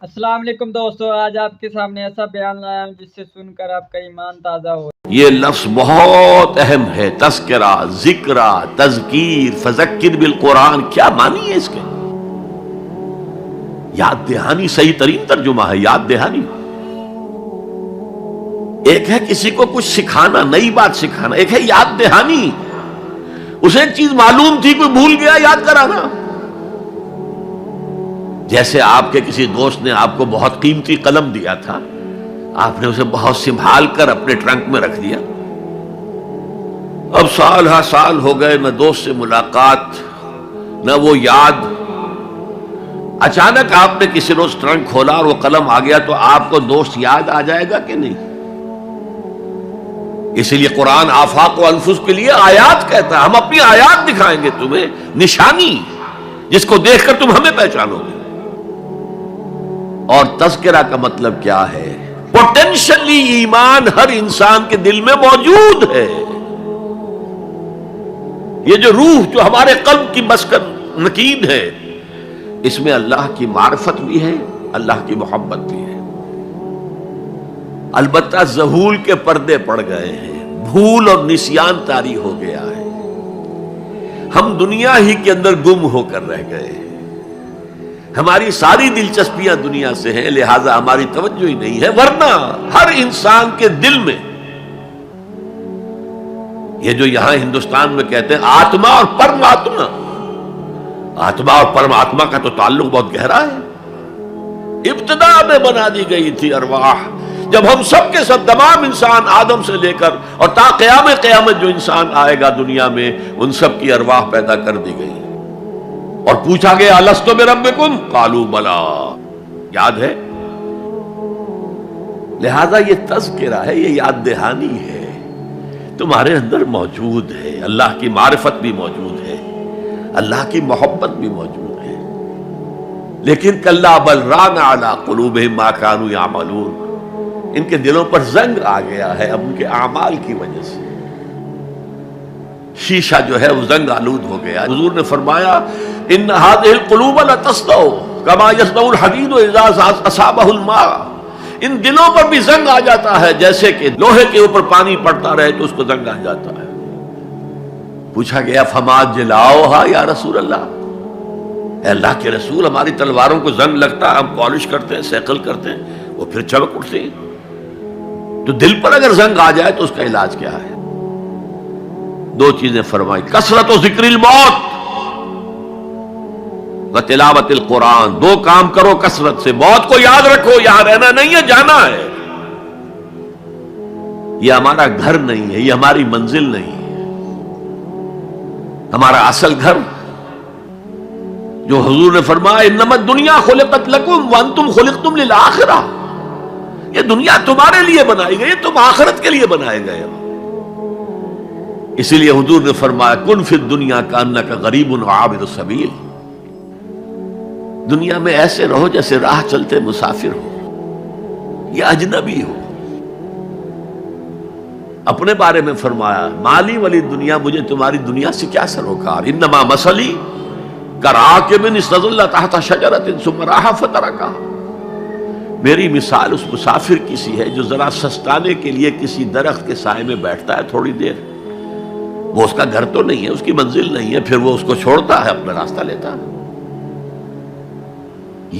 السلام علیکم دوستو، آج آپ کے سامنے ایسا بیان لایا ہوں جس سے سن کر آپ کا ایمان تازہ ہو۔ یہ لفظ بہت اہم ہے، تذکرہ، ذکرہ، تذکیر، فذکر بالقرآن، کیا معنی ہے اس کے؟ یاد دہانی صحیح ترین ترجمہ ہے، یاد دہانی۔ ایک ہے کسی کو کچھ سکھانا، نئی بات سکھانا، ایک ہے یاد دہانی۔ اسے ایک چیز معلوم تھی، کوئی بھول گیا، یاد کرانا۔ جیسے آپ کے کسی دوست نے آپ کو بہت قیمتی قلم دیا تھا، آپ نے اسے بہت سنبھال کر اپنے ٹرنک میں رکھ دیا۔ اب سال ہا سال ہو گئے، نہ دوست سے ملاقات، نہ وہ یاد۔ اچانک آپ نے کسی روز ٹرنک کھولا اور وہ قلم آ گیا، تو آپ کو دوست یاد آ جائے گا کہ نہیں؟ اسی لیے قرآن آفاق و انفس کے لیے آیات کہتا ہے، ہم اپنی آیات دکھائیں گے تمہیں، نشانی جس کو دیکھ کر تم ہمیں پہچانو گے۔ اور تذکرہ کا مطلب کیا ہے؟ پوٹینشلی ایمان ہر انسان کے دل میں موجود ہے۔ یہ جو روح جو ہمارے قلب کی مسکن نکید ہے، اس میں اللہ کی معرفت بھی ہے، اللہ کی محبت بھی ہے۔ البتہ ذہول کے پردے پڑ گئے ہیں، بھول اور نسیان طاری ہو گیا ہے، ہم دنیا ہی کے اندر گم ہو کر رہ گئے ہیں، ہماری ساری دلچسپیاں دنیا سے ہیں، لہذا ہماری توجہ ہی نہیں ہے۔ ورنہ ہر انسان کے دل میں یہ جو یہاں ہندوستان میں کہتے ہیں آتما اور پرماتما، آتما اور پرماتما کا تو تعلق بہت گہرا ہے۔ ابتدا میں بنا دی گئی تھی ارواح، جب ہم سب کے سب تمام انسان آدم سے لے کر اور تا قیامت جو انسان آئے گا دنیا میں، ان سب کی ارواح پیدا کر دی گئی، اور پوچھا گیا الست بربکم قالوا بلا، یاد ہے؟ لہذا یہ تذکرہ ہے، یہ یاد دہانی ہے، تمہارے اندر موجود ہے، اللہ کی معرفت بھی موجود ہے، اللہ کی محبت بھی موجود ہے، لیکن کلا بل ران علی قلوبہم ما کانوا یعملون، ان کے دلوں پر زنگ آ گیا ہے اب ان کے اعمال کی وجہ سے، شیشہ جو ہے وہ زنگ آلود ہو گیا۔ حضور نے فرمایا ان هذه القلوب لتصدع كما يصدع الحديد اذا اصابه الماء، ان دلوں پر بھی زنگ آ جاتا ہے جیسے کہ لوہے کے اوپر پانی پڑتا رہے تو اس کو زنگ آ جاتا ہے۔ پوچھا گیا فما جلاؤها یا رسول اللہ، اے اللہ کے رسول، ہماری تلواروں کو زنگ لگتا ہے، ہم پالش کرتے ہیں، سیکل کرتے ہیں، وہ پھر چمک اٹھتے ہیں، تو دل پر اگر زنگ آ جائے تو اس کا علاج کیا ہے؟ دو چیزیں فرمائی، کثرت و ذکر الموت و تلاوت القرآن، دو کام کرو کثرت سے، موت کو یاد رکھو، یہاں رہنا نہیں ہے، جانا ہے، یہ ہمارا گھر نہیں ہے، یہ ہماری منزل نہیں ہے، ہمارا اصل گھر جو حضور نے فرمایا انما الدنیا خلقت لکم وانتم خلقتم للآخرہ، یہ دنیا تمہارے لیے بنائی گئی، تم آخرت کے لیے بنائے گئے ہو۔ اسی لیے حضور نے فرمایا کن فی الدنیا کانک غریب وعابر السبیل، دنیا میں ایسے رہو جیسے راہ چلتے مسافر ہو یا اجنبی ہو۔ اپنے بارے میں فرمایا مالی ولی دنیا، مجھے تمہاری دنیا سے کیا سروکار، انما مثلی کراکب استظل تحت شجرۃ ثم راح فترکها، میری مثال اس مسافر کی سی ہے جو ذرا سستانے کے لیے کسی درخت کے سائے میں بیٹھتا ہے تھوڑی دیر، وہ اس کا گھر تو نہیں ہے، اس کی منزل نہیں ہے، پھر وہ اس کو چھوڑتا ہے، اپنا راستہ لیتا ہے۔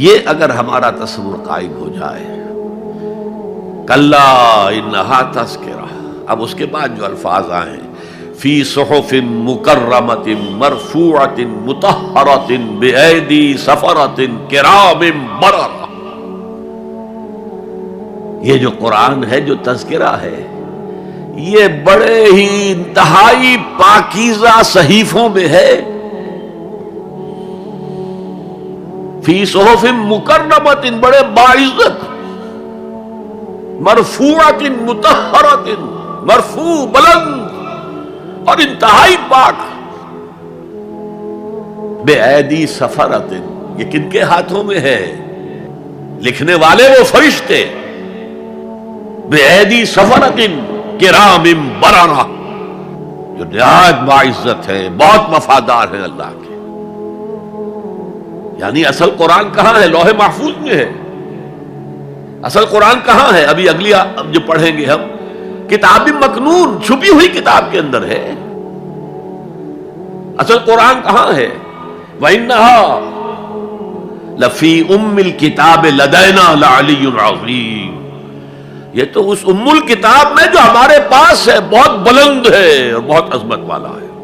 یہ اگر ہمارا تصور قائم ہو جائے، کلا انہا تذکرہ، اب اس کے بعد جو الفاظ آئے فی صحف مکرمۃ مرفوعۃ مطہرۃ بایدی سفرۃ کرام بررہ، یہ جو قرآن ہے، جو تذکرہ ہے، یہ بڑے ہی انتہائی پاکیزہ صحیفوں میں ہے، فی صحف مکرمۃ، بڑے باعزت، مرفوعۃ مطہرۃ، مرفوع بلند اور انتہائی پاک، بے ایدی سفرۃ، یہ کن کے ہاتھوں میں ہے؟ لکھنے والے وہ فرشتے، بے ایدی سفرۃ کرام بررہ، جو نہایت باعزت ہے، بہت وفادار ہے اللہ کے۔ یعنی اصل قرآن کہاں ہے؟ لوح محفوظ میں ہے، اصل قرآن کہاں ہے؟ ابھی اگلی جو پڑھیں گے ہم، کتاب مکنون، چھپی ہوئی کتاب کے اندر ہے۔ اصل قرآن کہاں ہے؟ وَإِنَّهَا لَفِي أُمِّ الْكِتَابِ لَدَيْنَا لَعَلِيٌّ عَظِيمٌ، یہ تو اس ام الکتاب میں جو ہمارے پاس ہے، بہت بلند ہے اور بہت عظمت والا ہے۔